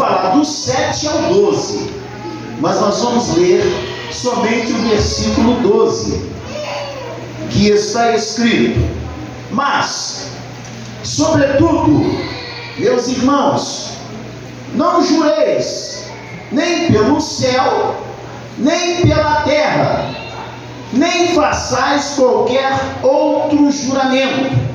falar do 7 ao 12, mas nós vamos ler somente o versículo 12, que está escrito: mas, sobretudo, meus irmãos, não jureis nem pelo céu, nem pela terra, nem façais qualquer outro juramento,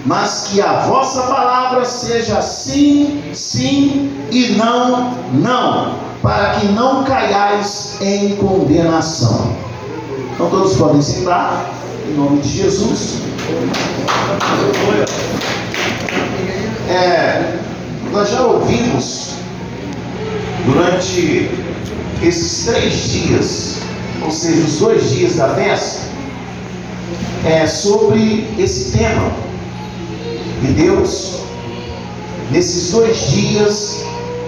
mas que a vossa palavra seja sim, sim, e não, não, para que não caiais em condenação. Então todos podem sentar, em nome de Jesus. Nós já ouvimos durante esses 3 dias, ou seja, os 2 dias da festa, sobre esse tema. E Deus, nesses 2 dias,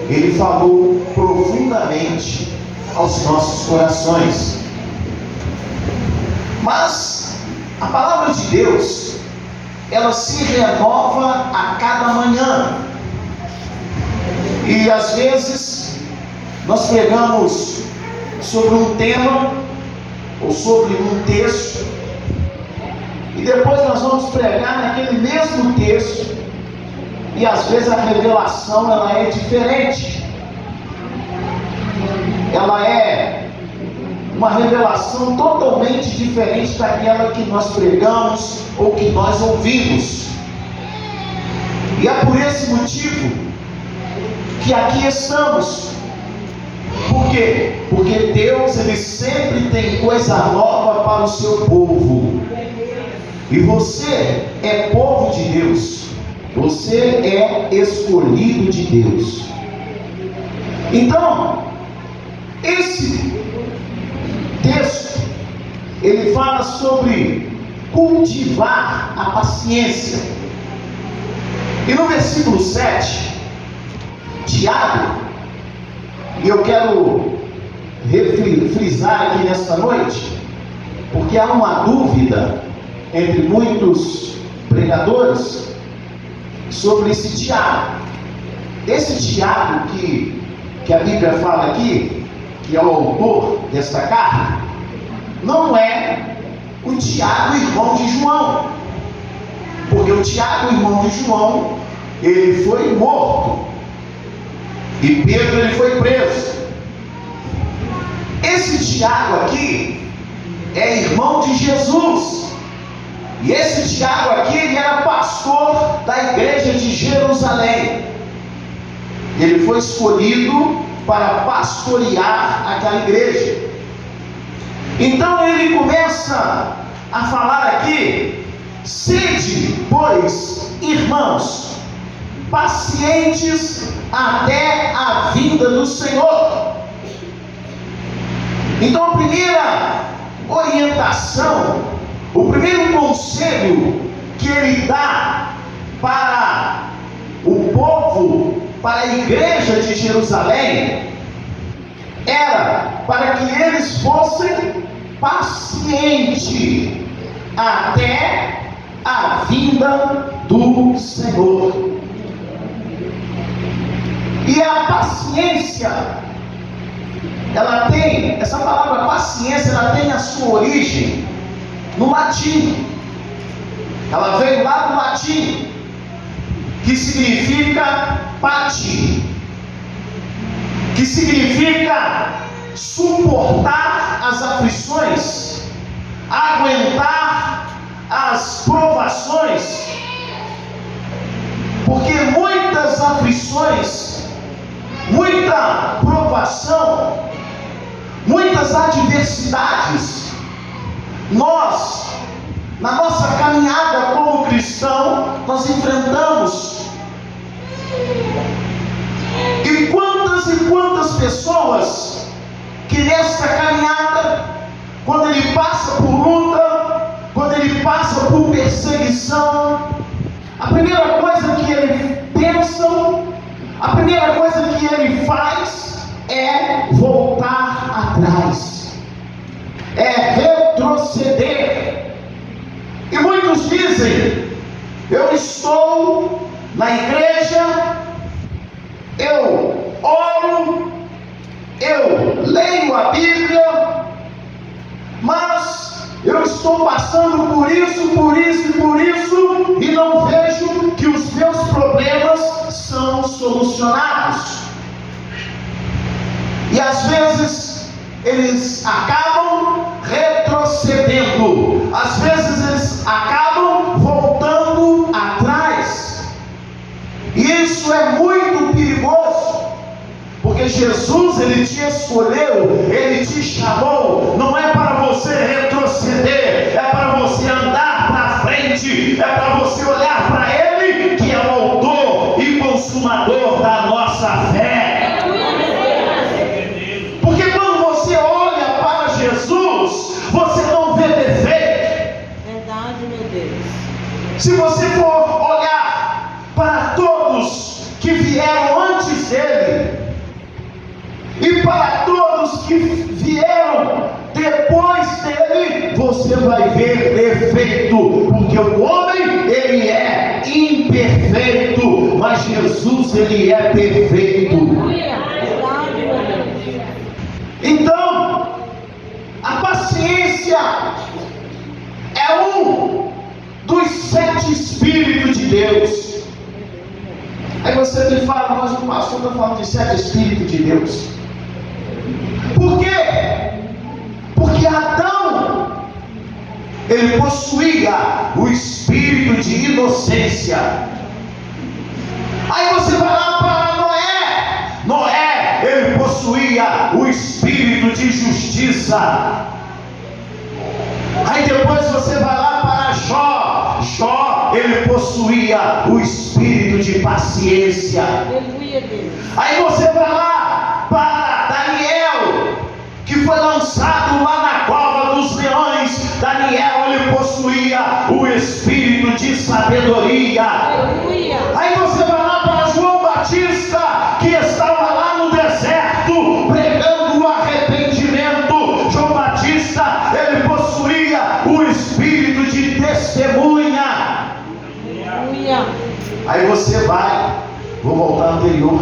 Ele falou profundamente aos nossos corações. Mas a palavra de Deus, ela se renova a cada manhã. E às vezes nós pegamos sobre um tema ou sobre um texto, e depois nós vamos pregar naquele mesmo texto, e às vezes a revelação ela é diferente. Ela é uma revelação totalmente diferente daquela que nós pregamos ou que nós ouvimos. E é por esse motivo que aqui estamos. Por quê? Porque Deus, Ele sempre tem coisa nova para o seu povo. E você é povo de Deus. Você é escolhido de Deus. Então, esse texto, ele fala sobre cultivar a paciência. E no versículo 7, Tiago, e eu quero frisar aqui nesta noite, porque há uma dúvida entre muitos pregadores sobre esse Tiago. Esse Tiago que a Bíblia fala aqui, que é o autor desta carta, não é o Tiago, irmão de João, porque o Tiago, irmão de João, ele foi morto, e Pedro ele foi preso. Esse Tiago aqui é irmão de Jesus, e esse Tiago aqui, ele era pastor da igreja de Jerusalém. Ele foi escolhido para pastorear aquela igreja. Então ele começa a falar aqui: sede, pois, irmãos, pacientes até a vinda do Senhor. Então a primeira orientação, o primeiro conselho que ele dá para o povo, para a igreja de Jerusalém, era para que eles fossem pacientes até a vinda do Senhor. E a paciência, ela tem, essa palavra paciência, ela tem a sua origem no latim. Ela veio lá do latim, que significa pati, que significa suportar as aflições, aguentar as provações, porque muitas aflições, muita provação, muitas adversidades, nós, na nossa caminhada como cristão, nós enfrentamos. E quantas pessoas que nesta caminhada, quando ele passa por luta, quando ele passa por perseguição, a primeira coisa que ele pensa, a primeira coisa que ele faz é voltar atrás, é retroceder. E muitos dizem: eu estou na igreja, eu oro passando por isso, e não vejo que os meus problemas são solucionados. E às vezes eles acabam retrocedendo, às vezes eles acabam voltando atrás. E isso é muito perigoso, porque Jesus, Ele te escolheu, Ele te chamou, não é para você retroceder, é para você andar para frente, é para você olhar para Ele, que é o autor e consumador da nossa fé. Porque quando você olha para Jesus, você não vê defeito. Verdade, meu Deus. Se você for olhar para todos que vieram antes dele, e para todos que vieram depois dele, você vai ver defeito, porque o homem, ele é imperfeito, mas Jesus, ele é perfeito. Então, a paciência é um dos 7 Espíritos de Deus. Aí você me fala, mas o pastor está falando de 7 Espíritos de Deus. Por quê? Porque Adão, ele possuía o espírito de inocência. Aí você vai lá para Noé, ele possuía o espírito de justiça. Aí depois você vai lá para Jó, ele possuía o espírito de paciência. Aí você vai lá para Daniel, que foi lançado lá na cova dos leões. Daniel, ele possuía o espírito de sabedoria. Aí você vai lá para João Batista, que estava lá no deserto pregando o arrependimento. João Batista, ele possuía o espírito de testemunha. Aí você vai, vou voltar anterior,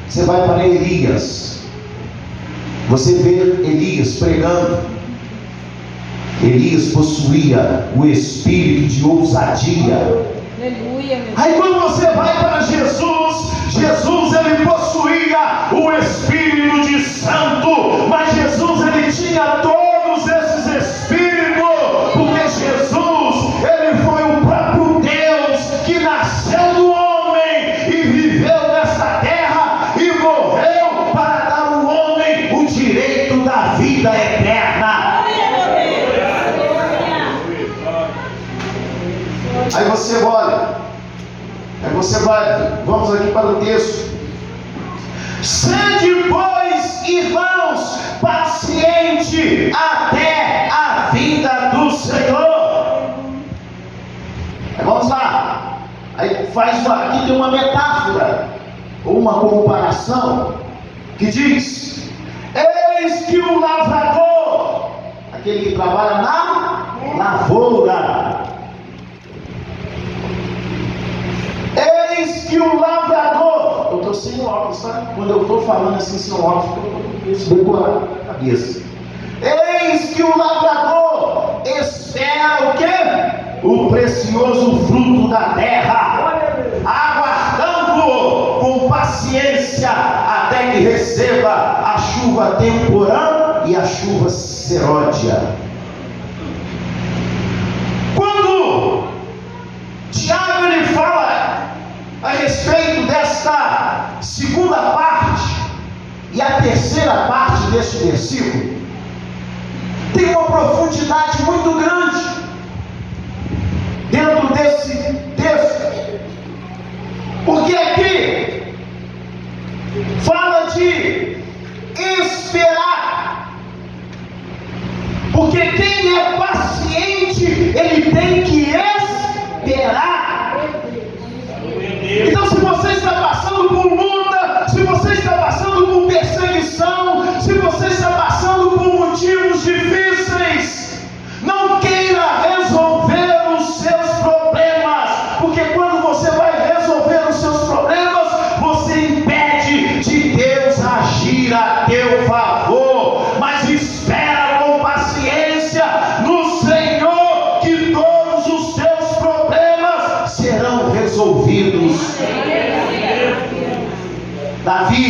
você vai para Elias. Você vê Elias pregando. Elias possuía o espírito de ousadia. Aí quando você vai para Jesus, ele possuía o espírito de santo. Mas Jesus, ele tinha todos esses espíritos, porque Jesus, ele foi o próprio Deus que nasceu do homem e viveu nessa terra e morreu para dar ao homem o direito da vida eterna. Aí você olha, vamos aqui para o texto. Sede, pois, irmãos, paciente até a vinda do Senhor. Aí vamos lá. Aí aqui tem uma metáfora, ou uma comparação, que diz: eis que o lavrador, aquele que trabalha na lavoura, eis que o lavrador, eu estou sem óculos, tá? Quando eu estou falando assim sem óculos, eu estou decorando na cabeça. Eis que o lavrador espera o quê? O precioso fruto da terra, aguardando com paciência até que receba a chuva temporã e a chuva seródia. Quando Tiago ele fala a respeito desta segunda parte e a terceira parte deste versículo, tem uma profundidade muito grande dentro desse texto, porque aqui fala de esperar, porque quem é paciente, ele tem que esperar. Então, se você está passando por luta, se você está passando por perseguição, se você está passando por motivos difíceis, não queira resolver os seus problemas, porque quando você vai resolver os seus problemas,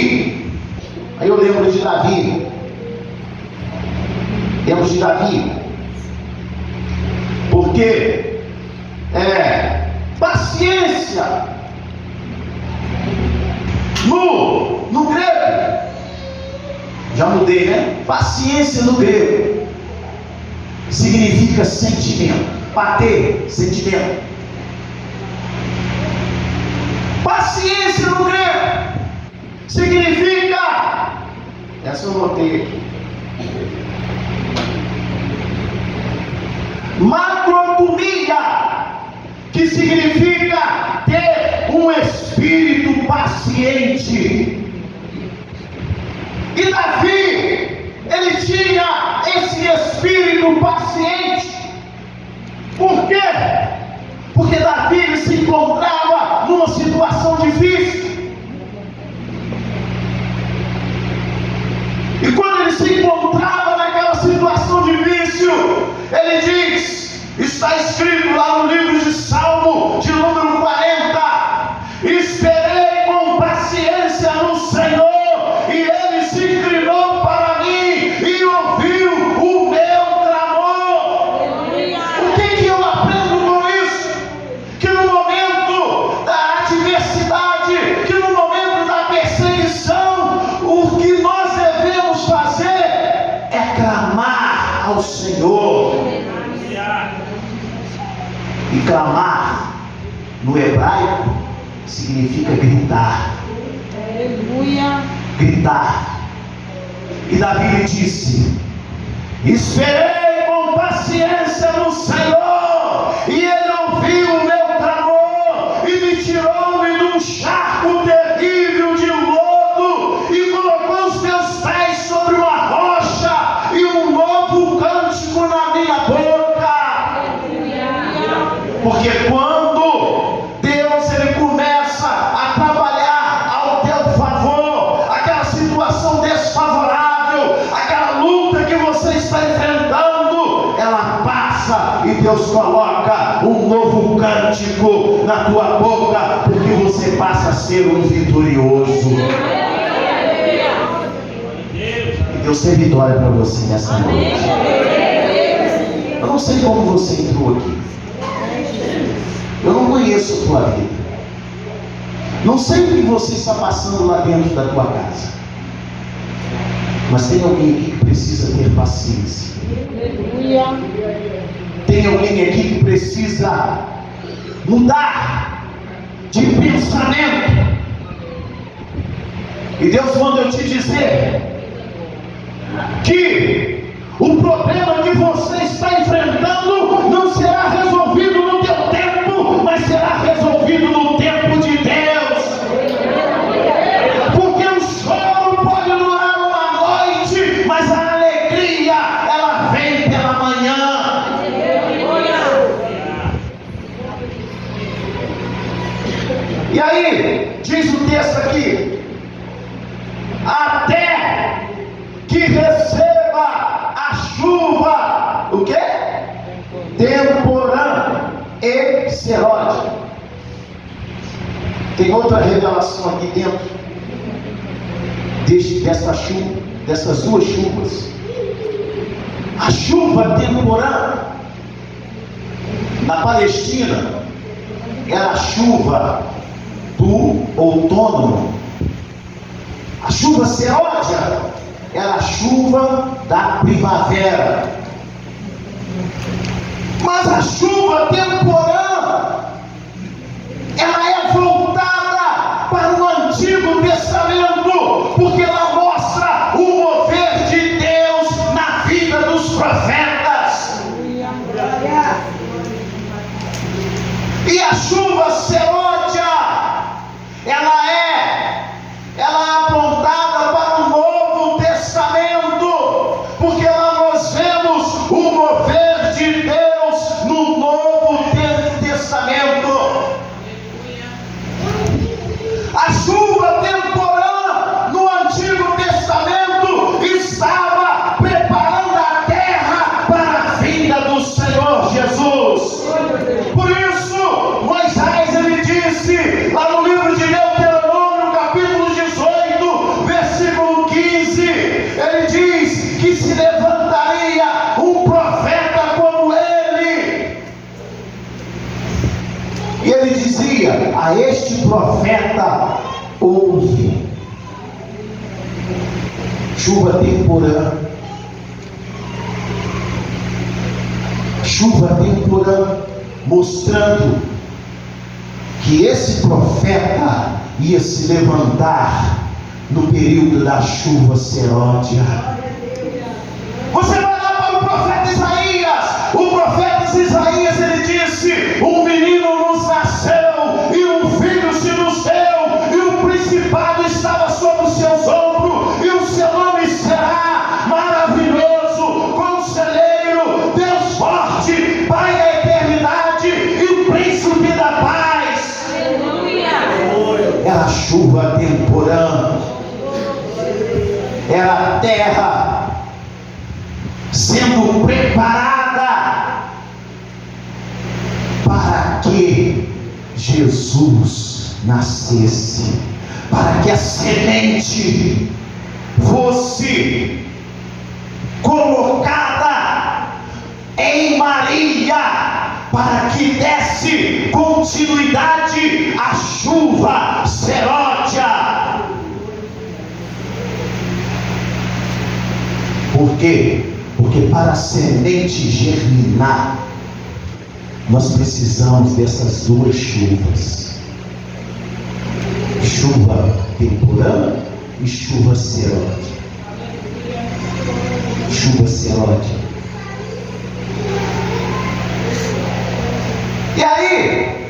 Davi. Aí eu lembro de Davi. Lembro de Davi. Porque paciência no grego, já mudei, né? Paciência no grego significa sentimento. Bater, sentimento. Paciência no grego significa, essa eu notei aqui, macrotomia, que significa ter um espírito paciente. E Davi, ele tinha esse espírito paciente. Por quê? Porque Davi ele se encontrava numa situação difícil. E quando ele se encontrava naquela situação difícil, ele diz, está escrito lá no livro de Salmo, de número 40, esperei com paciência no Senhor, e ele se inclinou para mim e ouviu o meu clamor. O que eu aprendo com isso? Que no momento da adversidade, que no momento da perseguição, o que nós devemos fazer é clamar ao Senhor. E clamar no hebraico significa gritar. Aleluia. Gritar. E Davi lhe disse: esperei com paciência no Senhor, e ele ouviu o meu clamor, e me tirou-me de um charco terrível de lodo, e colocou os meus pés sobre uma rocha, e um novo cântico na minha boca. Porque quando Deus ele começa a trabalhar ao teu favor, aquela situação desfavorável, aquela luta que você está enfrentando, ela passa e Deus coloca um novo cântico na tua boca, porque você passa a ser um vitorioso. E Deus tem vitória para você nessa noite. Eu não sei como você entrou aqui. Eu não conheço a tua vida. Não sei o que você está passando lá dentro da tua casa. Mas tem alguém aqui que precisa ter paciência. Tem alguém aqui que precisa mudar de pensamento. E Deus manda eu te dizer que o problema que você está enfrentando não será resolvido no teu tempo, mas será resolvido no tempo de Deus. Porque o choro pode durar uma noite, mas a alegria ela vem pela manhã. E aí, diz o texto aqui, até que receba a chuva, o quê? Temporã e seródia. Tem outra revelação aqui dentro dessa chuva, dessas duas chuvas. A chuva temporã na Palestina era a chuva do outono. A chuva seródia era a chuva da primavera. Mas a chuva temporã, ela é voltada para o Antigo Testamento, porque ela mostra o mover de Deus na vida dos profetas. E a chuva seródia, ela é apontada para o Novo Testamento, porque lá nós vemos o mover de Deus no Novo Testamento. profeta ouve. Chuva temporã. Chuva temporã, mostrando que esse profeta ia se levantar no período da chuva serôdia. Você vai lá para o profeta Isaías. O profeta Isaías, ele disse: um menino nos nasceu e um filho se nos deu, e o principado estava sobre os seus ombros, e o seu nome será maravilhoso, conselheiro, Deus forte, Pai da eternidade e o príncipe da paz. Era chuva temporã, era a terra sendo preparada para que Jesus nascesse, para que a semente fosse colocada em Maria, para que desse continuidade à chuva serôdia. Por quê? Porque para a semente germinar, nós precisamos dessas duas chuvas: chuva temporã e chuva serôdia. Chuva serôdia. E aí,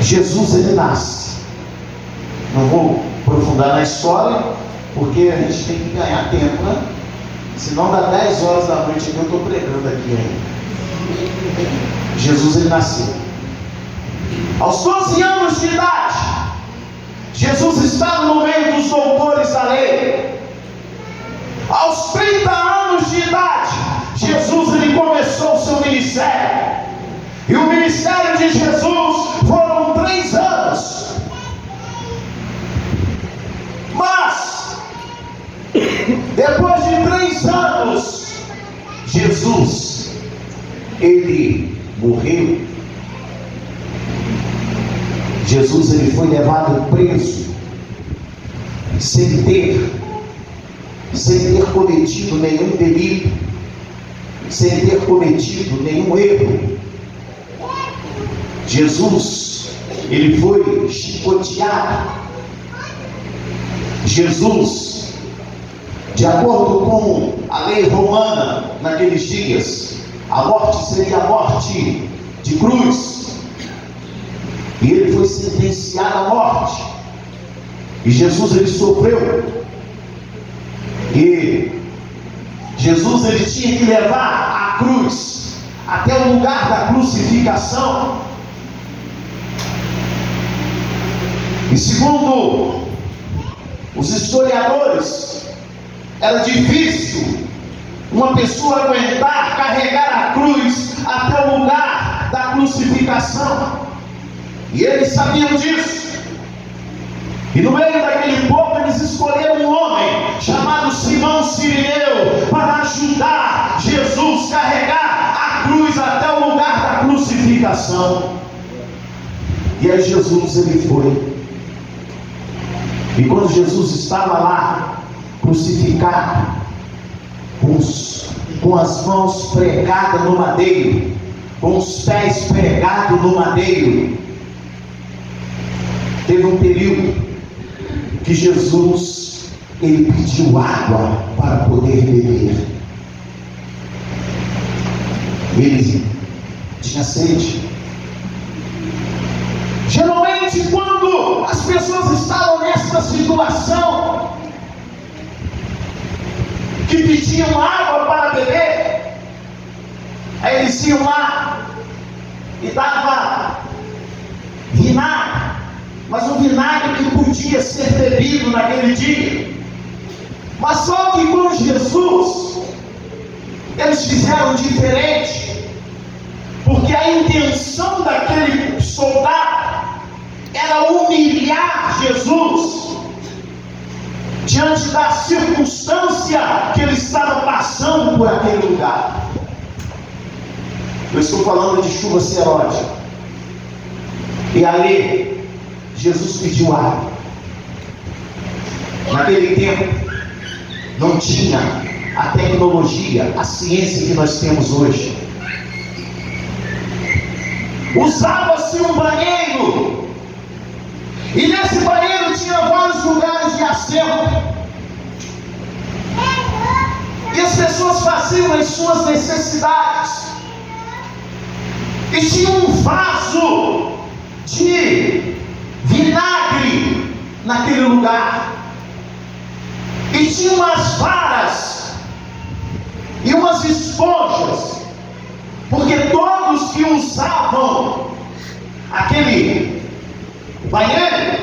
Jesus, ele nasce. Não vou aprofundar na história, porque a gente tem que ganhar tempo, né? Senão dá 10 horas da noite que eu estou pregando aqui ainda. Jesus, ele nasceu. Aos 12 anos de idade, Jesus estava no meio dos doutores da lei. Aos 30 anos de idade, Jesus, ele começou o seu ministério. E o ministério de Jesus foram 3 anos. Mas depois de 3 anos, Jesus, ele morreu. Jesus, ele foi levado preso, sem ter cometido nenhum delito, sem ter cometido nenhum erro. Jesus, ele foi chicoteado. Jesus, de acordo com a lei romana, naqueles dias, a morte seria a morte de cruz. E ele foi sentenciado à morte. E Jesus, ele sofreu. E Jesus, ele tinha que levar a cruz até o lugar da crucificação. E segundo os historiadores, era difícil uma pessoa aguentar carregar a cruz até o lugar da crucificação. E eles sabiam disso. E no meio daquele povo, eles escolheram um homem chamado Simão Cirineu para ajudar Jesus a carregar a cruz até o lugar da crucificação. E aí Jesus, ele foi. E quando Jesus estava lá, crucificado, com as mãos pregadas no madeiro, com os pés pregados no madeiro, teve um período que Jesus, ele pediu água para poder beber. Ele tinha sede. Geralmente, quando as pessoas estavam nessa situação, que pediam água para beber, aí eles iam lá e dava vinagre, mas um vinagre que podia ser bebido naquele dia. Mas só que com Jesus, eles fizeram diferente, porque a intenção daquele soldado era humilhar Jesus diante da circunstância que ele estava passando por aquele lugar. Eu estou falando de chuva serôdia. E ali, Jesus pediu água. Naquele tempo, não tinha a tecnologia, a ciência que nós temos hoje. Usava-se um banheiro, e nesse banheiro tinha vários lugares de assento, e as pessoas faziam as suas necessidades, e tinha um vaso de vinagre naquele lugar, e tinha umas varas e umas esponjas, porque todos que usavam aquele banheiro,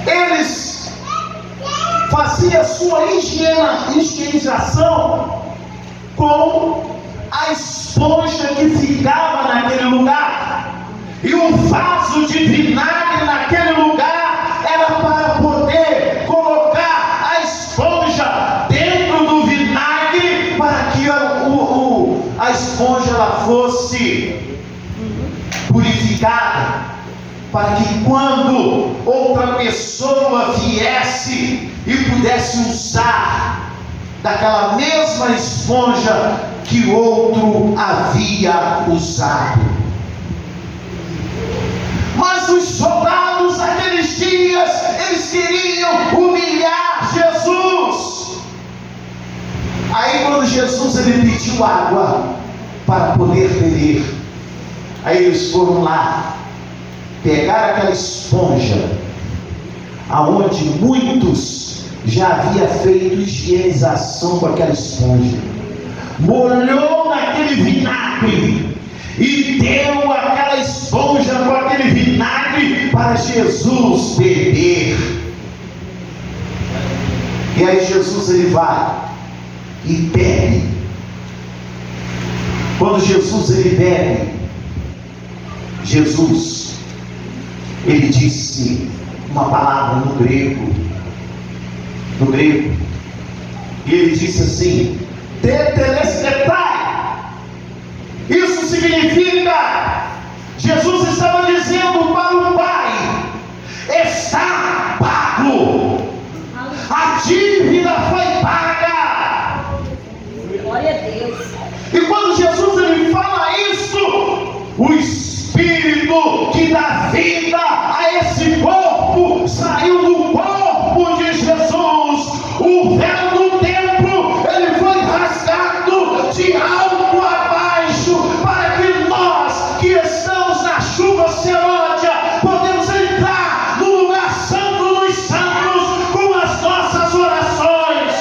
eles faziam a sua higienização com a esponja que ficava naquele lugar, e o vaso de vinagre naquele lugar era para poder colocar a esponja dentro do vinagre, para que a esponja ela fosse purificada, para que quando outra pessoa viesse e pudesse usar daquela mesma esponja que outro havia usado. Mas os soldados naqueles dias, eles queriam humilhar Jesus. Aí quando Jesus ele pediu água para poder beber, aí eles foram lá, pegaram aquela esponja, aonde muitos já havia feito higienização com aquela esponja, molhou naquele vinagre e deu aquela esponja com aquele vinagre para Jesus beber. E aí Jesus ele vai e bebe. Quando Jesus ele bebe, Jesus ele disse uma palavra no grego, e ele disse assim: tetelestai. Isso significa, Jesus estava dizendo para o Pai: está pago, a dívida foi paga. Glória a Deus. E quando Jesus ele fala isso, o Espírito que dá vida a esse corpo saiu do corpo de Jesus. O véu do templo ele foi rasgado de alto a baixo, para que nós que estamos na chuva serôdia podemos entrar no lugar santo dos santos com as nossas orações.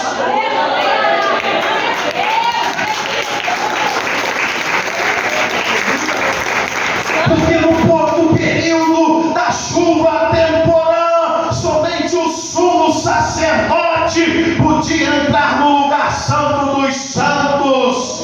Porque no período da chuva temporã, somente o sumo sacerdote podia entrar no lugar santo dos santos.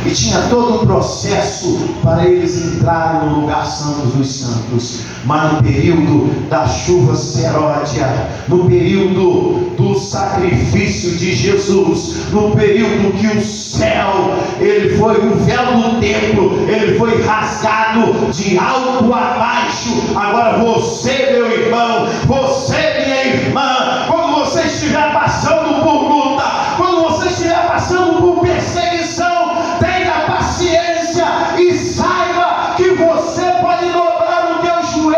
E tinha todo um processo para eles entrarem no lugar santo dos santos. Mas no período da chuva seródia, no período do sacrifício de Jesus, no período que o céu, ele foi, o véu do templo, ele foi rasgado de alto a baixo. Agora você, meu irmão, você, minha irmã, quando você estiver passando por luta, quando você estiver passando por perseguição, tenha paciência e saiba que você pode dobrar o teu joelho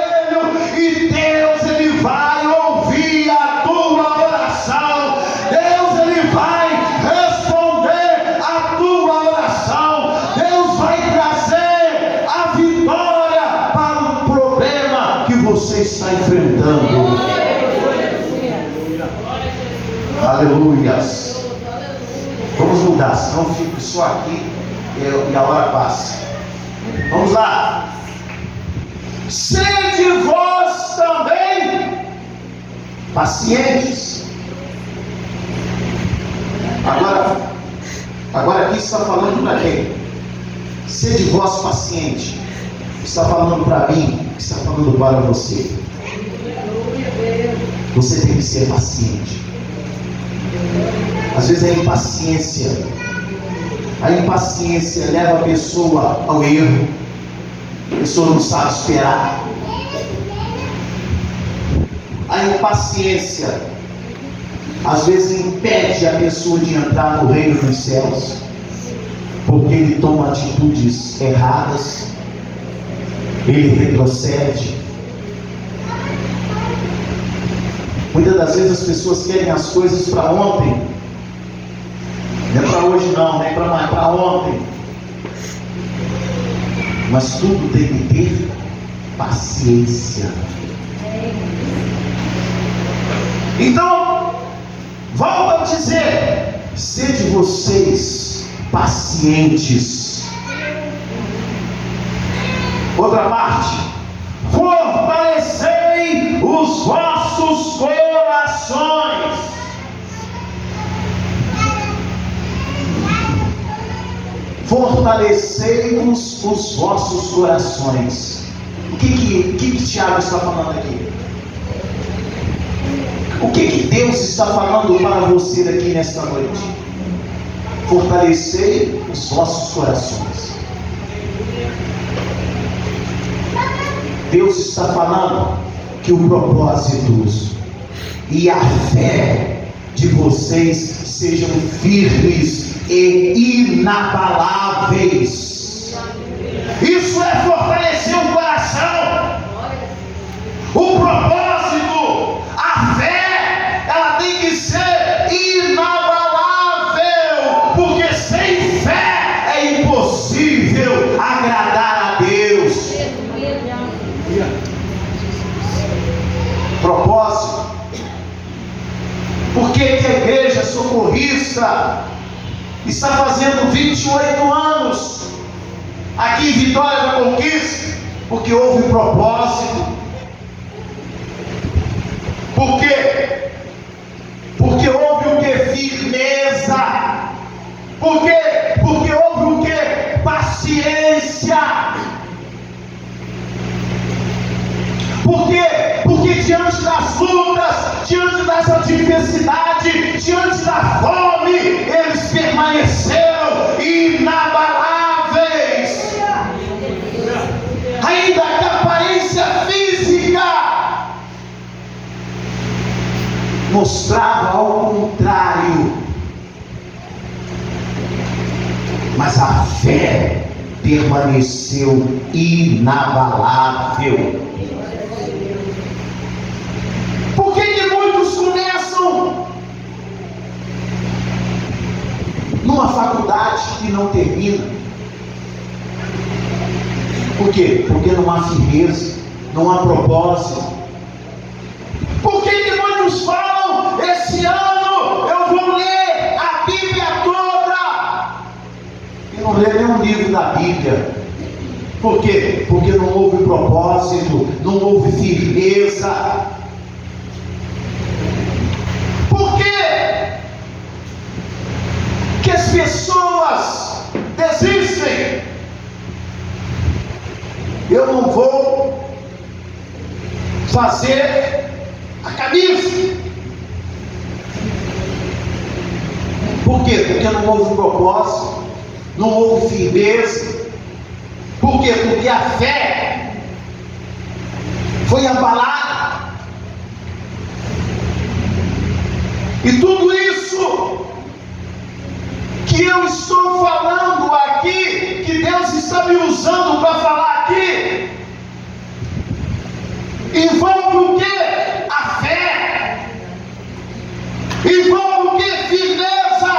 e Deus ele vai ouvir a tua oração. Deus ele vai responder a tua oração. Deus vai trazer a vitória para o problema que você está enfrentando. Aleluias. Vamos mudar, senão fico só aqui e a hora passa. Vamos lá. Sede vós também pacientes. Agora aqui está falando para quem? Sede vós paciente. Está falando para mim, está falando para você. Você tem que ser paciente. Às vezes a impaciência leva a pessoa ao erro. A pessoa não sabe esperar. A impaciência às vezes impede a pessoa de entrar no reino dos céus, porque ele toma atitudes erradas, ele retrocede. Muitas das vezes as pessoas querem as coisas para ontem, não é para hoje não, nem para ontem, mas tudo tem que ter paciência. Então, volto a dizer, sede vocês pacientes. Outra parte, fortalecei os vossos corações. Fortalecei-vos os vossos corações. O que Tiago está falando aqui? O que Deus está falando para você aqui nesta noite? Fortalecei os vossos corações. Deus está falando que o propósito e a fé de vocês sejam firmes e inabaláveis. Isso é fortalecer o coração. O propósito, a fé, ela tem que ser inabalável, porque sem fé é impossível agradar a Deus. Propósito. Por que a igreja socorrista está fazendo 28 anos aqui em Vitória da Conquista? Porque houve propósito. Por quê? Porque houve o que? Firmeza. Por quê? Porque houve o que? Paciência. Por quê? Porque diante das lutas, diante das adversidades, diante da fome, eles permaneceram inabaláveis. Ainda que a aparência física mostrava ao contrário, mas a fé permaneceu inabalável. Por que muitos começam numa faculdade e não terminam? Por quê? Porque não há firmeza, não há propósito. Por que muitos falam, esse ano eu vou ler a Bíblia toda, e não lê nenhum livro da Bíblia? Por quê? Porque não houve propósito, não houve firmeza. Por que as pessoas desistem? Eu não vou fazer a camisa. Por quê? Porque não houve propósito, não houve firmeza. Por quê? Porque a fé foi abalada. E tudo isso que eu estou falando aqui, que Deus está me usando para falar aqui, envolve o que? A fé. Envolve o que? Firmeza.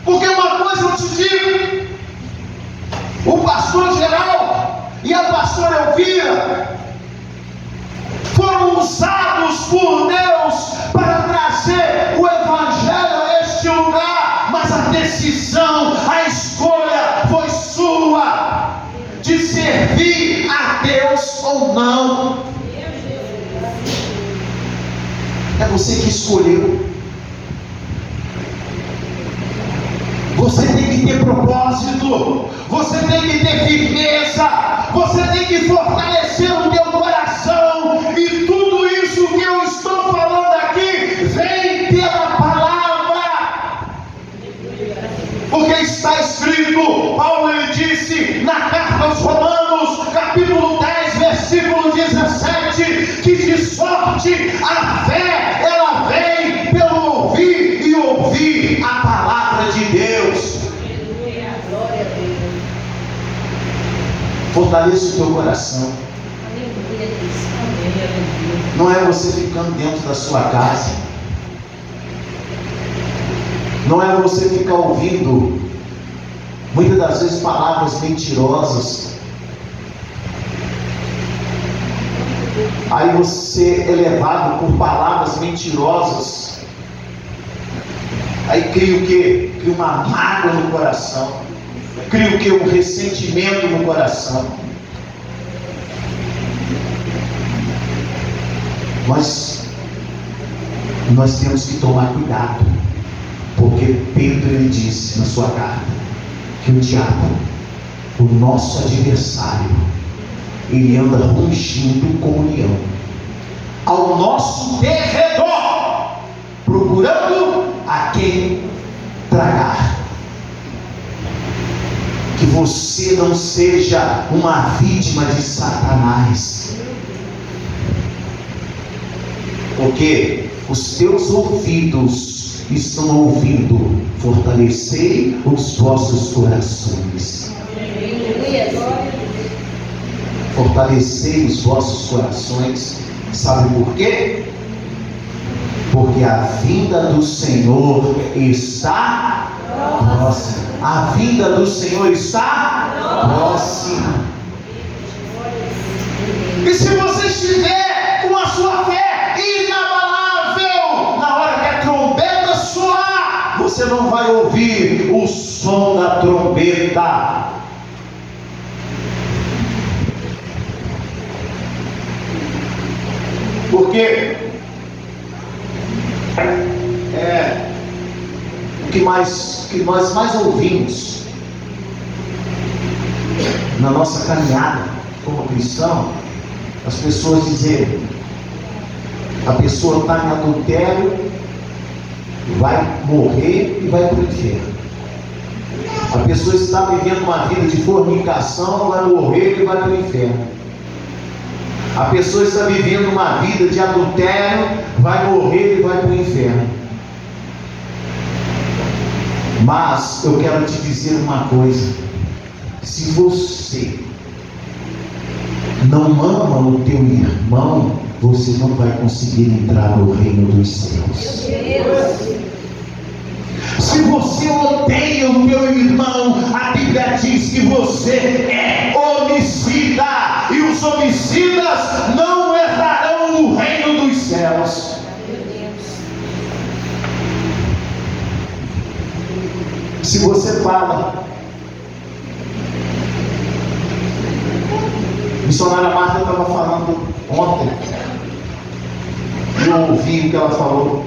Porque uma coisa eu te digo, o pastor Geraldo e a pastora Elvira foram usados por Deus para trazer o Evangelho a este lugar, mas a decisão, a escolha foi sua, de servir a Deus ou não. É você que escolheu. Você tem que ter propósito, você tem que ter firmeza, você tem que fortalecer o teu coração, e tudo isso que eu estou falando aqui vem pela palavra, porque está escrito, Paulo ele disse na carta aos Romanos, Fortaleça o teu coração. Aleluia, Deus. Não é você ficando dentro da sua casa. Não é você ficar ouvindo, muitas das vezes, palavras mentirosas. Aí você é levado por palavras mentirosas. Aí cria o quê? Cria uma mágoa no coração. Cria o quê? Um ressentimento no coração. Mas nós temos que tomar cuidado, porque Pedro ele disse na sua carta que o diabo, o nosso adversário, ele anda rugindo como um leão ao nosso derredor, procurando a quem tragar. Que você não seja uma vítima de Satanás, porque os teus ouvidos estão ouvindo. Fortalecei os vossos corações. Fortalecei os vossos corações. Sabe por quê? Porque a vinda do Senhor está próxima. A vinda do Senhor está próxima. E se você estiver com a sua fé inabalável, na hora que a trombeta soar, você não vai ouvir o som da trombeta. Porque o que nós mais ouvimos na nossa caminhada como cristão, as pessoas dizerem: a pessoa está em adultério, vai morrer e vai para o inferno. A pessoa está vivendo uma vida de fornicação, vai morrer e vai para o inferno. A pessoa está vivendo uma vida de adultério, vai morrer e vai para o inferno. Mas eu quero te dizer uma coisa: se você não ama o teu irmão, você não vai conseguir entrar no reino dos céus. Se você odeia o teu irmão, a Bíblia diz que você é homicida, e os homicidas não herdarão o reino dos céus. Se você fala, a missionária Marta estava falando ontem, eu ouvi o que ela falou.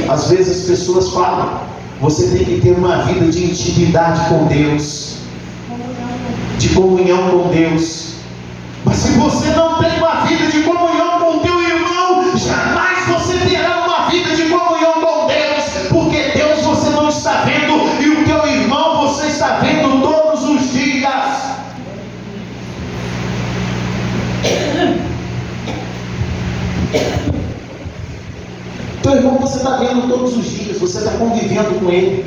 Às vezes as pessoas falam: você tem que ter uma vida de intimidade com Deus, de comunhão com Deus. Mas se você não tem uma vida de comunhão com teu irmão, jamais você terá uma vida de comunhão com Deus, porque Deus você não está vendo, e o teu irmão você está vendo todos os dias. Teu irmão você está vendo todos os dias, você está convivendo com ele.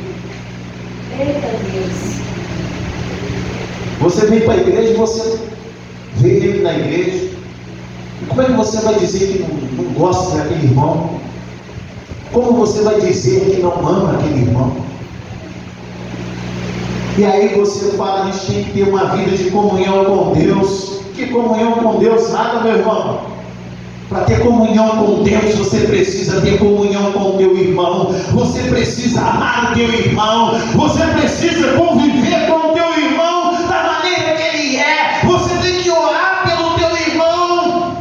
Eita Deus. Você vem para a igreja e você vê ele na igreja. E como é que você vai dizer que não gosta daquele irmão? Como você vai dizer que não ama aquele irmão? E aí você fala: a gente tem que ter uma vida de comunhão com Deus. Que comunhão com Deus? Nada, meu irmão. Para ter comunhão com Deus, você precisa ter comunhão com o teu irmão. Você precisa amar o teu irmão. Você precisa conviver com o teu irmão da maneira que ele é. Você tem que orar pelo teu irmão,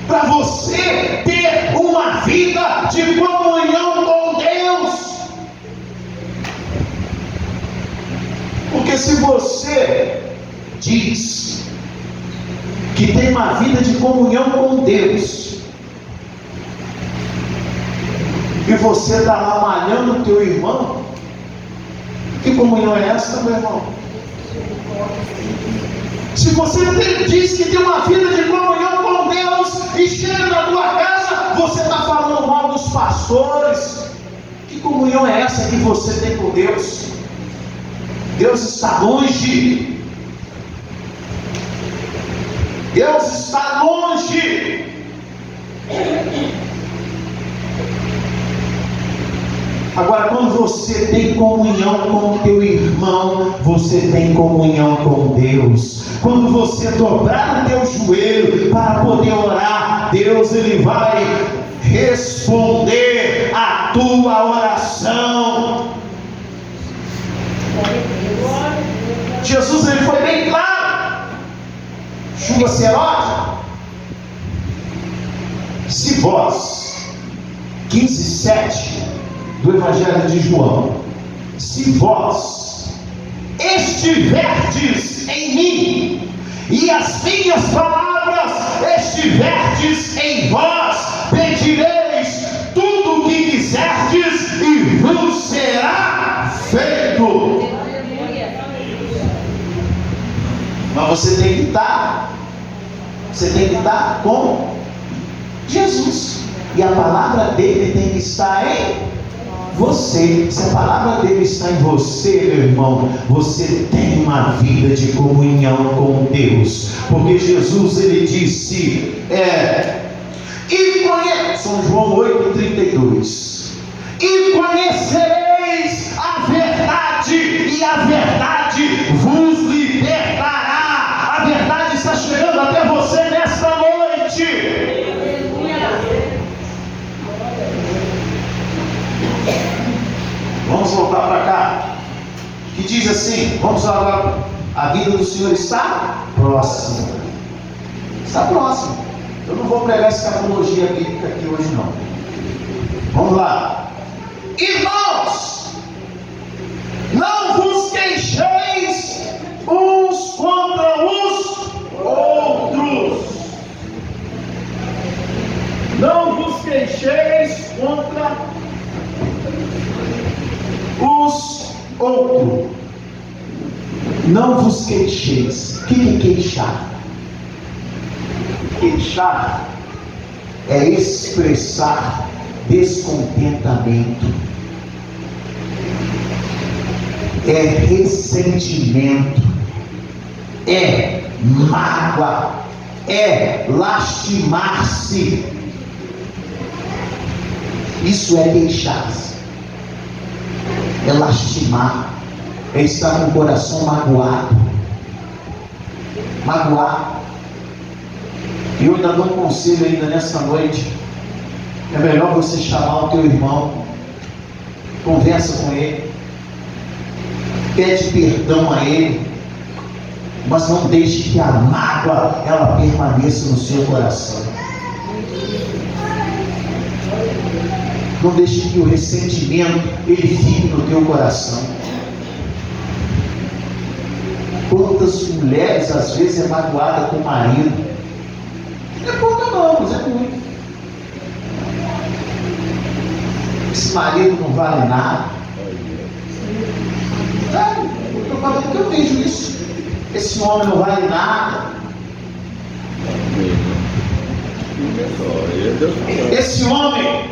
para você ter uma vida de comunhão com Deus. Porque se você diz que tem uma vida de comunhão com Deus, e você está lá malhando o teu irmão, que comunhão é essa, meu irmão? Se você diz que tem uma vida de comunhão com Deus, e chega na tua casa, você está falando mal dos pastores, que comunhão é essa que você tem com Deus? Deus está longe. Deus está longe. Agora, quando você tem comunhão com o teu irmão, você tem comunhão com Deus. Quando você dobrar o teu joelho para poder orar, Deus ele vai responder a tua oração. Jesus ele foi bem claro. Chuva será? Se vós, 15:7 do Evangelho de João, se vós estiverdes em mim e as minhas palavras estiverdes em vós, pedireis tudo o que quiserdes e vos será feito. Mas você tem que estar com Jesus, e a palavra dele tem que estar em você. Se a palavra dele está em você, meu irmão, você tem uma vida de comunhão com Deus, porque Jesus ele disse, São João 8:32, e conhecereis a verdade, e a verdade vos libertará. A verdade está chegando até você nesta noite. Vamos voltar para cá, que diz assim, vamos agora, a vida do Senhor está próxima. Está próxima. Eu não vou pregar escatologia bíblica aqui hoje não. Vamos lá. Irmãos, não vos queixeis uns contra os outros. Não vos queixeis contra os outros. Não vos queixeis. O que é queixar? Queixar é expressar descontentamento, é ressentimento, é mágoa, é lastimar-se. Isso é queixar-se, é lastimar, é estar com o coração magoado. E eu ainda dou um conselho ainda nessa noite. É melhor você chamar o teu irmão, conversa com ele, pede perdão a ele, mas não deixe que a mágoa ela permaneça no seu coração. Não deixe que o ressentimento ele fique no teu coração. Quantas mulheres às vezes é magoada com o marido? Não é pouca não, mas é muito. Esse marido não vale nada. Eu falando que eu vejo isso. Esse homem não vale nada. Esse homem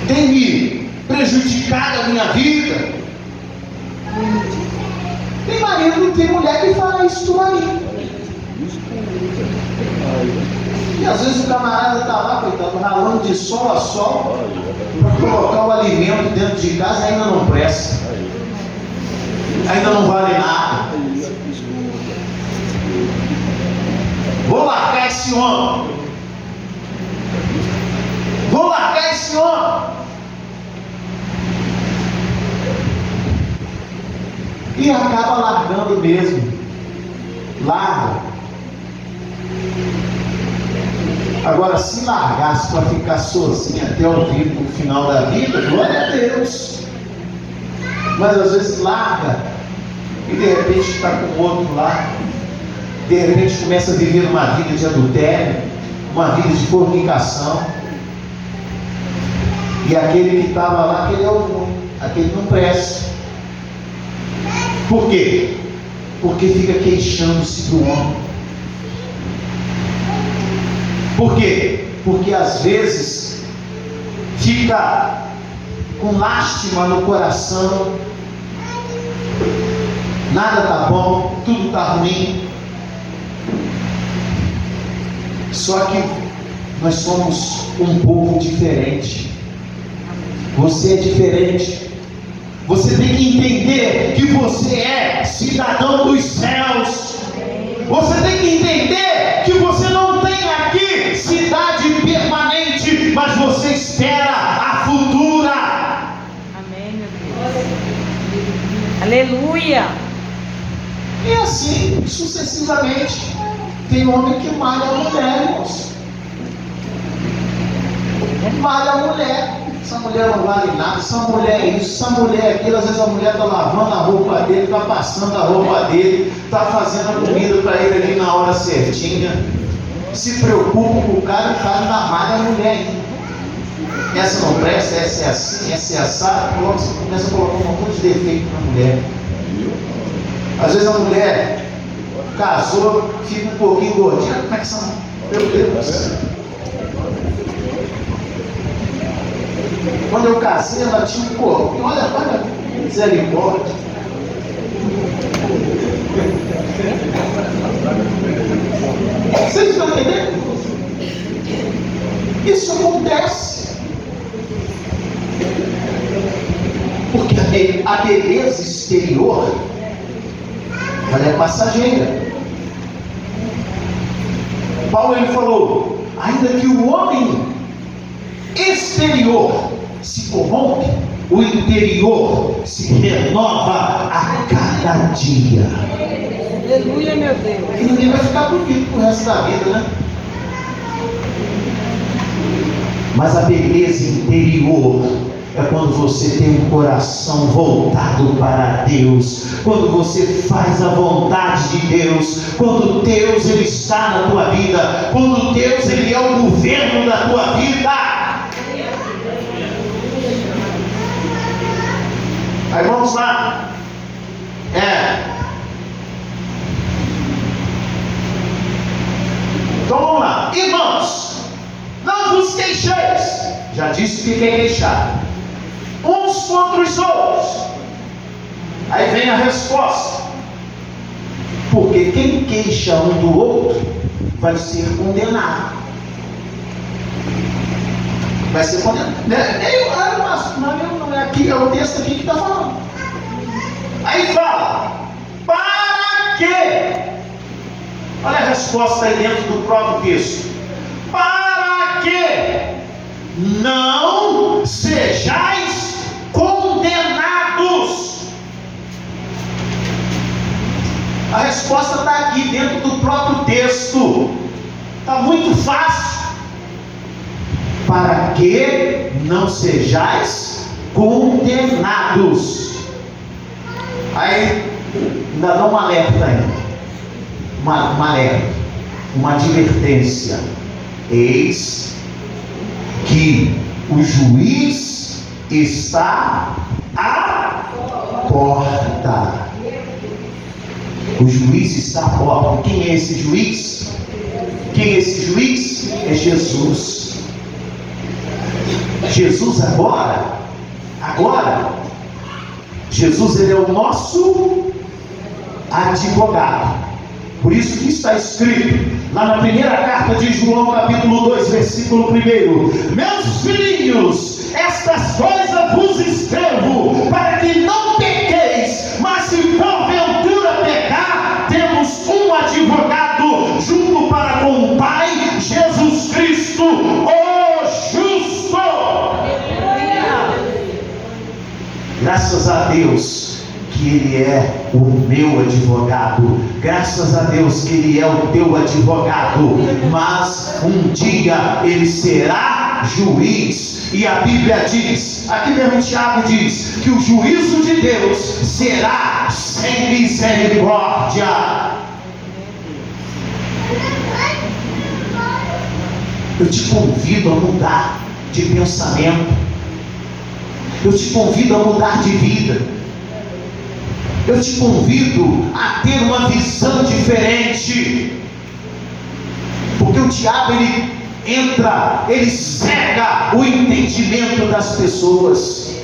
tem me prejudicado a minha vida. Tem marido, tem mulher que fala isso do marido. E às vezes o camarada está lá, coitado, ralando de sol a sol para colocar o alimento dentro de casa e ainda não presta. Ainda não vale nada. Vou largar esse homem. Vou largar esse homem. E acaba largando mesmo. Larga. Agora, se largasse para ficar sozinho até o final da vida, glória a Deus. Mas às vezes larga e de repente está com outro lá. De repente começa a viver uma vida de adultério, uma vida de fornicação. E aquele que estava lá, aquele é o ruim, aquele não presta. Por quê? Porque fica queixando-se do homem. Por quê? Porque às vezes fica com lástima no coração. Nada está bom, tudo está ruim. Só que nós somos um povo diferente. Você é diferente. Você tem que entender que você é cidadão dos céus. Você tem que entender que você não tem aqui cidade permanente, mas você espera a futura. Amém, meu Deus. Aleluia. E assim sucessivamente. Tem homem que malha a mulher, irmãos. Malha a mulher. Essa mulher não vale nada, essa mulher é isso, essa mulher é aquilo. Às vezes a mulher está lavando a roupa dele, está passando a roupa dele, está fazendo a comida para ele ali na hora certinha. Se preocupa com o cara ainda malha a mulher ainda. Essa não presta, essa é assim, essa é assada. Começa a colocar um monte de defeito na mulher. Às vezes a mulher casou, fica um pouquinho gordinha. Como é que são? Meu Deus. Quando eu casei, ela tinha um corpo. Olha, misericórdia. Vocês estão entendendo? Isso acontece. Porque a beleza exterior, ela é passageira. Paulo ele falou, ainda que o homem exterior se corrompe, o interior se renova a cada dia. Aleluia, meu Deus. E ninguém vai ficar bonito pro resto da vida, né? Mas a beleza interior é quando você tem um coração voltado para Deus, quando você faz a vontade de Deus, quando Deus ele está na tua vida, quando Deus ele é o governo da tua vida. Aí vamos lá. Então vamos lá. Irmãos, não vos queixeis. Já disse o que é queixar. Uns contra os outros. Aí vem a resposta. Porque quem queixa um do outro vai ser condenado. Vai ser condenado. Não é aqui, é o texto aqui que está falando. Aí fala, para quê? Olha a resposta aí dentro do próprio texto. Para que não sejais condenados. A resposta está aqui dentro do próprio texto. Está muito fácil. Para que não sejais condenados. Aí ainda dá um alerta aí. Uma alerta, uma advertência. Eis que o juiz está à porta. O juiz está à porta. Quem é esse juiz? Quem é esse juiz? É Jesus. Jesus agora, Jesus ele é o nosso advogado. Por isso que está escrito lá na primeira carta de João, capítulo 2, versículo 1: meus filhinhos, estas coisas vos escrevo, para que não pequeis, mas se porventura pecar, temos um advogado junto para com o Pai, Jesus Cristo, o justo. Graças a Deus que Ele é o meu advogado, graças a Deus que Ele é o teu advogado, mas um dia Ele será juiz, e a Bíblia diz, aqui mesmo Tiago diz, que o juízo de Deus será sem misericórdia. Eu te convido a mudar de pensamento, eu te convido a mudar de vida, eu te convido a ter uma visão diferente, porque o diabo ele entra, ele cega o entendimento das pessoas.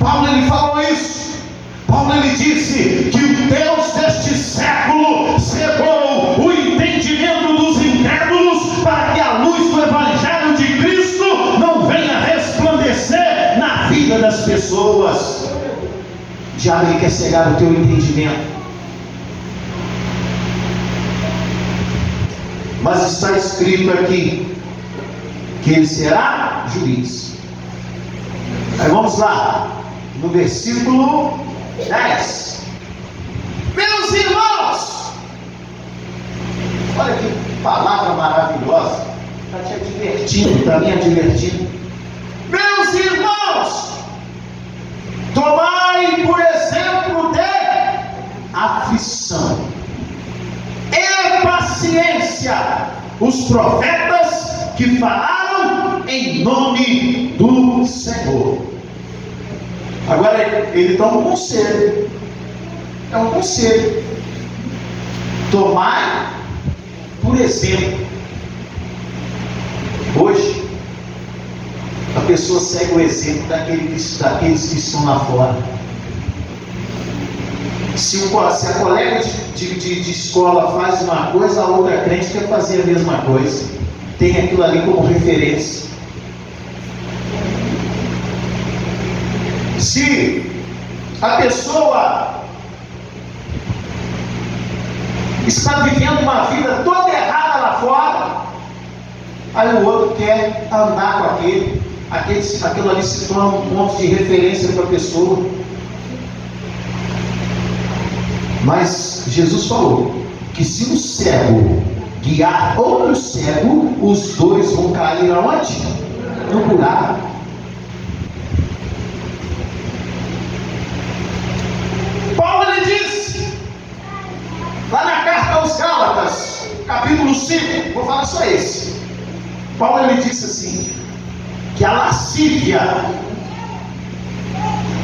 Paulo ele falou isso. Paulo ele disse que o Deus deste século cegou o entendimento dos incrédulos para que a luz do Evangelho de Cristo não venha resplandecer na vida das pessoas. O diabo ele quer cegar o teu entendimento. Mas está escrito aqui que ele será juiz. Aí vamos lá, no versículo 10. Meus irmãos, olha que palavra maravilhosa, está te divertindo, para mim é divertido. Meus irmãos, tomai por exemplo de aflição e paciência os profetas que falaram em nome do Senhor. Agora ele dá um conselho. É um conselho. Tomai por exemplo. Hoje a pessoa segue o exemplo daqueles que estão lá fora. Se a colega de escola faz uma coisa, a outra crente quer fazer a mesma coisa. Tem aquilo ali como referência. Se a pessoa está vivendo uma vida toda errada lá fora, aí o outro quer andar com aquilo ali se torna um ponto de referência para a pessoa. Mas Jesus falou que se um cego guiar outro cego, os dois vão cair aonde? No buraco. Paulo ele disse, lá na carta aos Gálatas, capítulo 5, vou falar só esse. Paulo ele disse assim, que a lascívia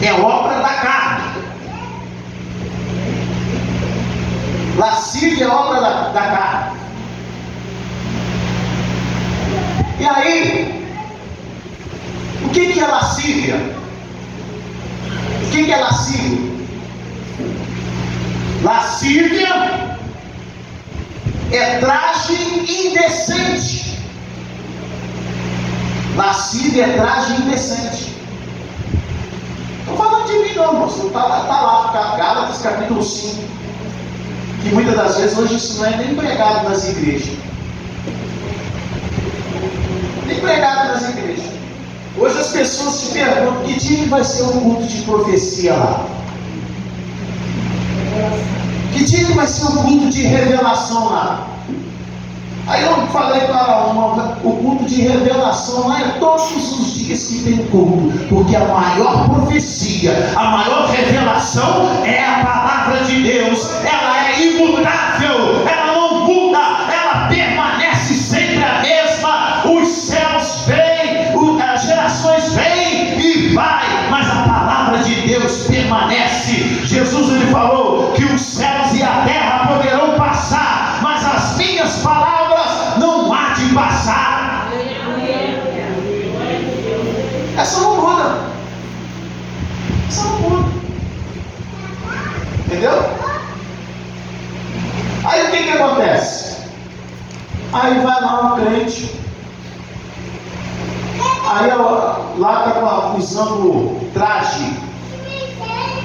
é obra da carne. Lascívia é obra da carne. E aí, o que é lascívia? O que é lascívia? Lascívia é traje indecente. Lascívia é traje indecente. Não estou falando de mim não, moço. Está lá, Gálatas capítulo 5. Que muitas das vezes hoje isso não é nem pregado nas igrejas. Nem pregado nas igrejas. Hoje as pessoas se perguntam que dia vai ser um culto de profecia lá? Que dia vai ser um culto de revelação lá? Aí eu falei para uma, o culto de revelação lá é todos os dias que tem culto, porque a maior profecia, a maior revelação é a palavra de Deus. Ela é imutável, ela não muda, ela permanece sempre a mesma. Os céus vêm, as gerações vêm e vai, mas a palavra de Deus permanece. Jesus ele falou que os céus e a terra poderão passar, mas as minhas palavras não há de passar. Essa não muda. Essa não muda. Entendeu? Aí o que acontece? Aí vai lá um crente. Aí lá está usando o traje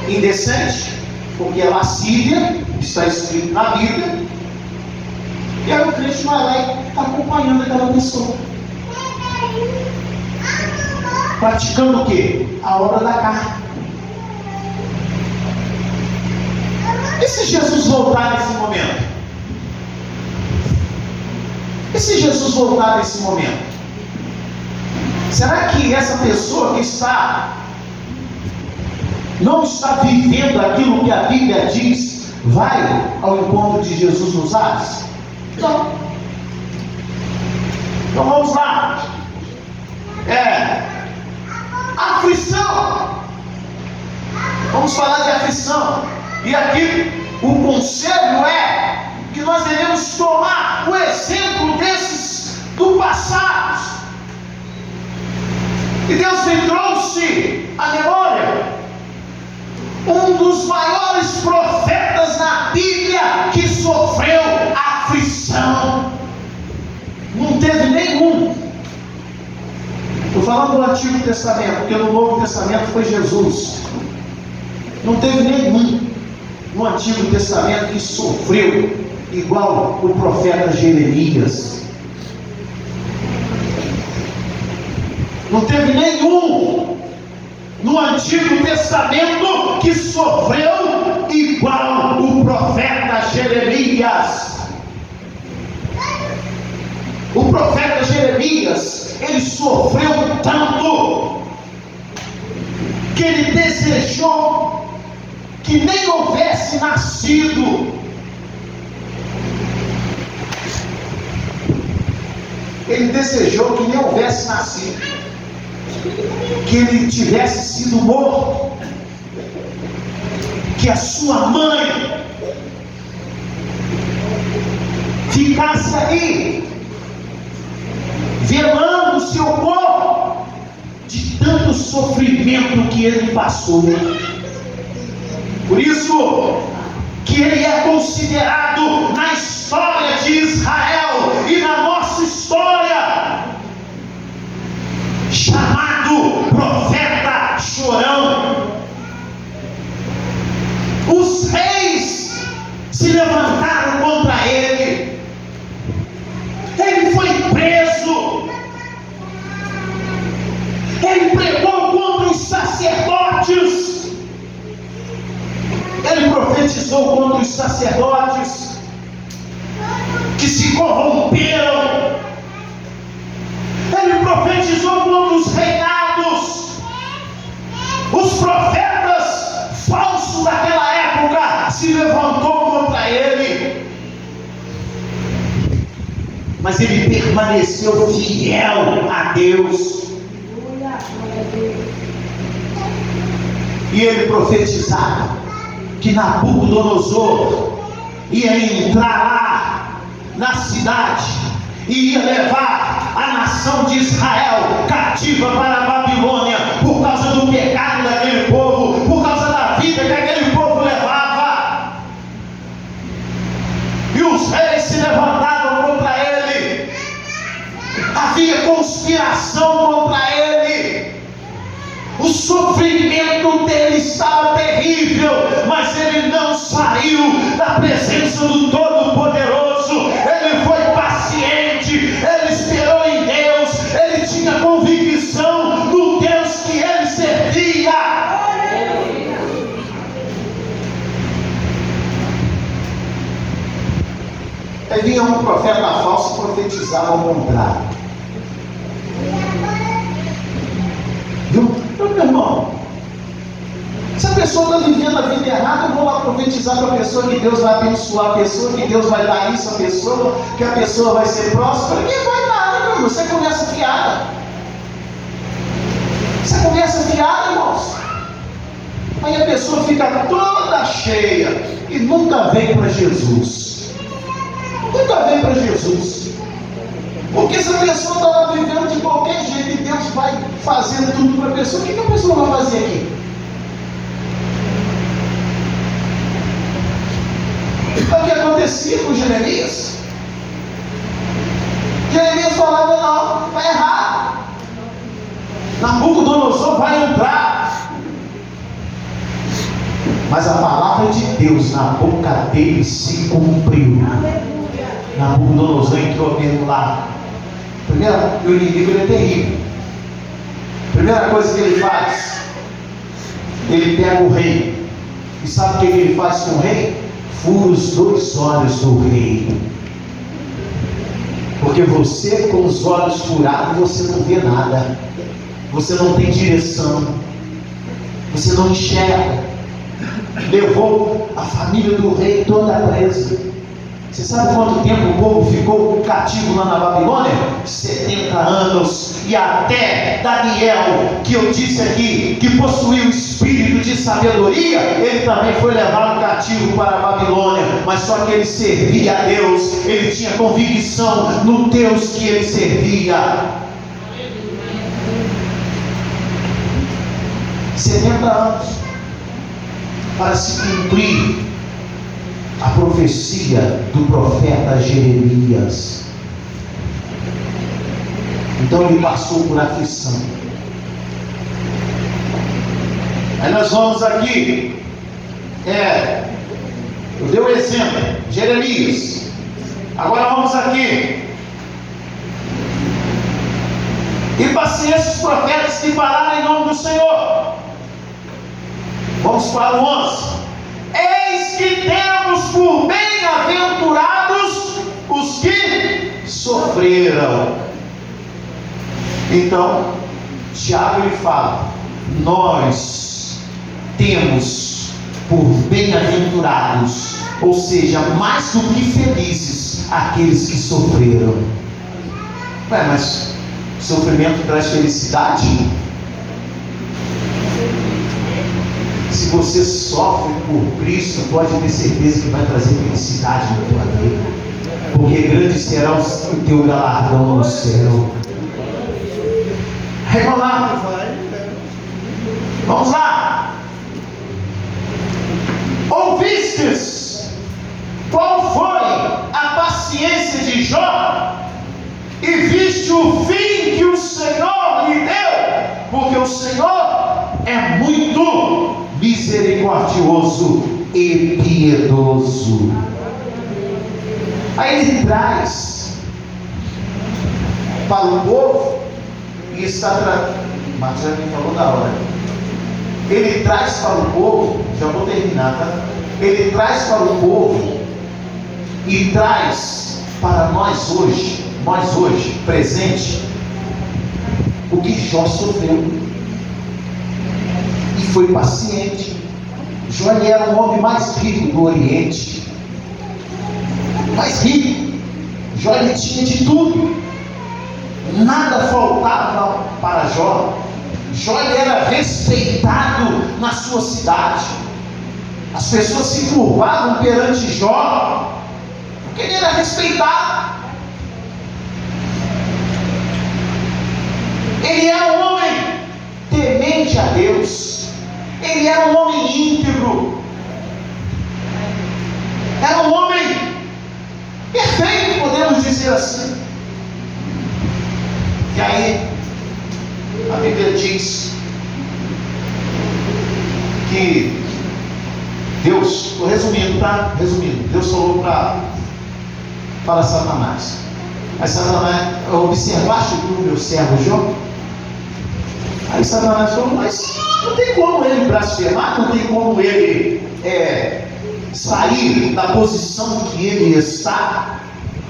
indecente, porque é lascívia, está escrito na Bíblia. E aí o crente vai lá e está acompanhando aquela pessoa. Praticando o quê? A obra da carne. E se Jesus voltar nesse momento? E se Jesus voltar nesse momento? Será que essa pessoa que não está vivendo aquilo que a Bíblia diz, vai ao encontro de Jesus nos ares? Não. Então vamos lá. Aflição. Vamos falar de aflição. E aqui o conselho é que nós devemos tomar o exemplo desses do passado. E Deus me trouxe a memória falando do Antigo Testamento, porque no Novo Testamento foi Jesus. Não teve nenhum no Antigo Testamento que sofreu igual o profeta Jeremias. Não teve nenhum no Antigo Testamento que sofreu igual o profeta Jeremias. O profeta Jeremias, ele sofreu tanto que ele desejou que nem houvesse nascido. Ele desejou que nem houvesse nascido, que ele tivesse sido morto, que a sua mãe ficasse ali velando o seu corpo de tanto sofrimento que ele passou. Por isso que ele é considerado na história de Israel e na nossa história chamado profeta chorão. Os reis se levantaram contra ele. Ele foi preso. Ele pregou contra os sacerdotes. Ele profetizou contra os sacerdotes que se corromperam. Ele profetizou contra os reinados. Os profetas falsos daquela época se levantou contra ele. Mas ele permaneceu fiel a Deus. E ele profetizava que Nabucodonosor ia entrar lá na cidade e ia levar a nação de Israel cativa para a Babilônia por causa do pecado daquele povo, por causa da vida que aquele povo levava. E os reis se levantaram contra ele. Havia conspiração contra ele. O sofrimento dele estava terrível, mas ele não saiu da presença do Todo-Poderoso. Ele foi paciente, ele esperou em Deus, ele tinha convicção no Deus que ele servia. Aí vinha um profeta falso e profetizava ao contrário. Viu? Meu irmão, se a pessoa está vivendo a vida errada, eu vou lá profetizar para a pessoa que Deus vai abençoar a pessoa, que Deus vai dar isso à pessoa, que a pessoa vai ser próspera. Ninguém vai nada, meu irmão. Você começa fiada. Você começa fiada, irmãos. Aí a pessoa fica toda cheia e nunca vem para Jesus. Nunca vem para Jesus. Porque se a pessoa está lá vivendo de qualquer jeito e Deus vai fazendo tudo para a pessoa, o que a pessoa vai fazer aqui? O que acontecia com Jeremias? Jeremias falava: não, está errado. Nabucodonosor vai entrar. Mas a palavra de Deus na boca dele se cumpriu. Nabucodonosor entrou mesmo lá. Primeiro, o inimigo ele é terrível. Primeira coisa que ele faz, ele pega o rei. E sabe o que ele faz com o rei? Fura os dois olhos do rei. Porque você, com os olhos furados, você não vê nada. Você não tem direção. Você não enxerga. Levou a família do rei toda presa. Você sabe quanto tempo o povo ficou cativo lá na Babilônia? 70 anos. E até Daniel, que eu disse aqui, que possuía o espírito de sabedoria, ele também foi levado cativo para a Babilônia. Mas só que ele servia a Deus, ele tinha convicção no Deus que ele servia. 70 anos para se cumprir a profecia do profeta Jeremias. Então ele passou por aflição. Aí nós vamos aqui, eu dei o exemplo, Jeremias. Agora vamos aqui. E paciência os profetas que falaram em nome do Senhor. Vamos para o 11. Eis que temos por bem-aventurados os que sofreram. Então, Tiago ele fala: nós temos por bem-aventurados, ou seja, mais do que felizes, aqueles que sofreram. Ué, mas sofrimento traz felicidade? Se você sofre por Cristo, pode ter certeza que vai trazer felicidade na tua vida, porque grande será o teu galardão no céu. Aí vamos lá. Vamos lá. Ouvistes qual foi a paciência de Jó, e viste o fim que o Senhor lhe deu, porque o Senhor é muito misericordioso e piedoso. Aí ele traz para o povo, e está Mateus já me falou da hora. Ele traz para o povo, já vou terminar, tá? Ele traz para o povo e traz para nós hoje, presente, o que Jó sofreu. E foi paciente. Jó era o homem mais rico do Oriente. Mais rico. Jó ele tinha de tudo. Nada faltava para Jó. Jó ele era respeitado na sua cidade. As pessoas se curvavam perante Jó, porque ele era respeitado. Ele era um homem temente a Deus. Ele era um homem íntegro. Era um homem perfeito, podemos dizer assim. E aí, a Bíblia diz que Deus, estou resumindo, tá? Resumindo, Deus falou para Satanás. Aí Satanás: observaste tu meu servo Jó? Aí Satanás falou: mas não tem como ele blasfemar, não tem como ele sair da posição que ele está,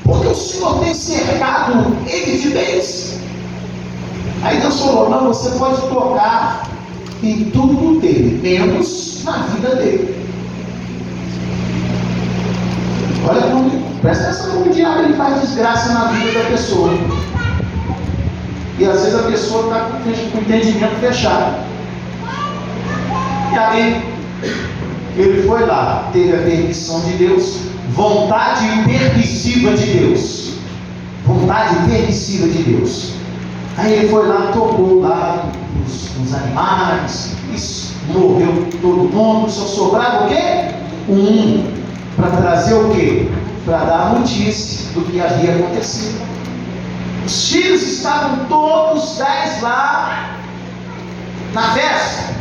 porque o Senhor tem cercado ele de bens. Aí Deus falou: não, você pode tocar em tudo dele, menos na vida dele. Olha como, presta atenção como o diabo ele faz desgraça na vida da pessoa. E às vezes a pessoa está com o entendimento fechado. E aí, ele foi lá, teve a permissão de Deus, vontade permissiva de Deus. Vontade permissiva de Deus. Aí ele foi lá, tocou lá nos animais, morreu todo mundo, só sobrava o quê? Para trazer o quê? Para dar a notícia do que havia acontecido. Os filhos estavam todos 10 lá na festa.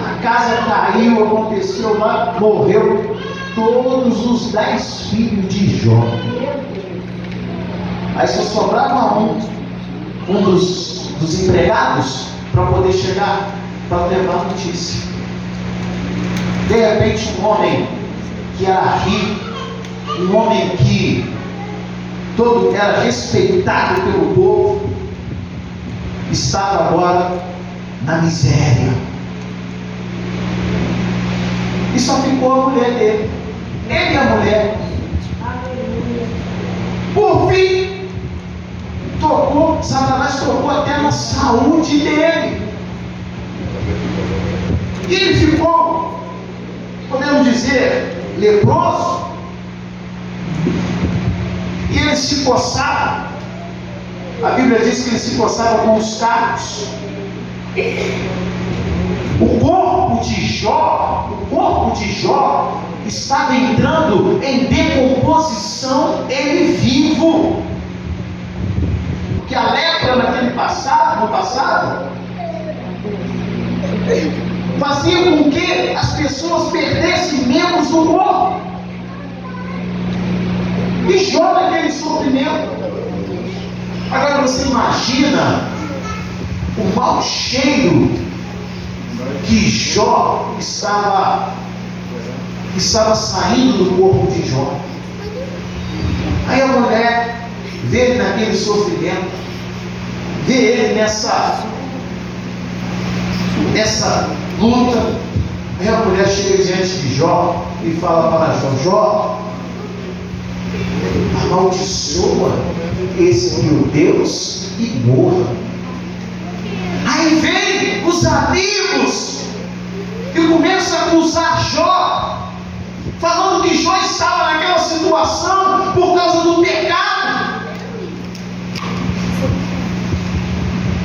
A casa caiu, aconteceu lá, morreu todos os 10 filhos de Jó. Aí só sobrava um dos empregados para poder chegar, para levar a notícia. De repente, um homem que era rico, um homem que todo era respeitado pelo povo, estava agora na miséria. E só ficou a mulher dele. Ele e a mulher. Por fim, Satanás tocou até na saúde dele. E ele ficou, podemos dizer, leproso. E ele se coçava. A Bíblia diz que ele se coçava com os cacos. O corpo de Jó estava entrando em decomposição, ele vivo. Porque a lepra no passado, fazia com que as pessoas perdessem membros do corpo. E Jó naquele sofrimento. Agora você imagina o mau cheiro que Jó estava saindo do corpo de Jó. Aí a mulher vê ele naquele sofrimento, vê ele nessa luta. Aí a mulher chega diante de Jó e fala para Jó: Jó, amaldiçoa esse meu Deus e morra. Aí vem os amigos e começam a acusar Jó, falando que Jó estava naquela situação por causa do pecado.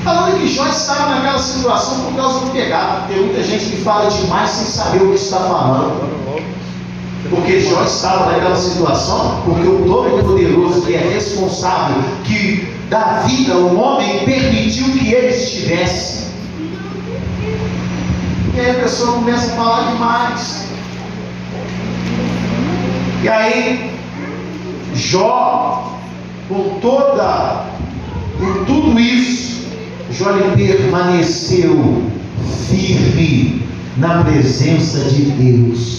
Falando que Jó estava naquela situação por causa do pecado. Tem muita gente que fala demais sem saber o que está falando. Porque Jó estava naquela situação porque o Todo-Poderoso, que é responsável, que dá vida ao homem, permitiu que ele estivesse. E aí a pessoa começa a falar demais. E aí Jó, por tudo isso, Jó permaneceu firme na presença de Deus.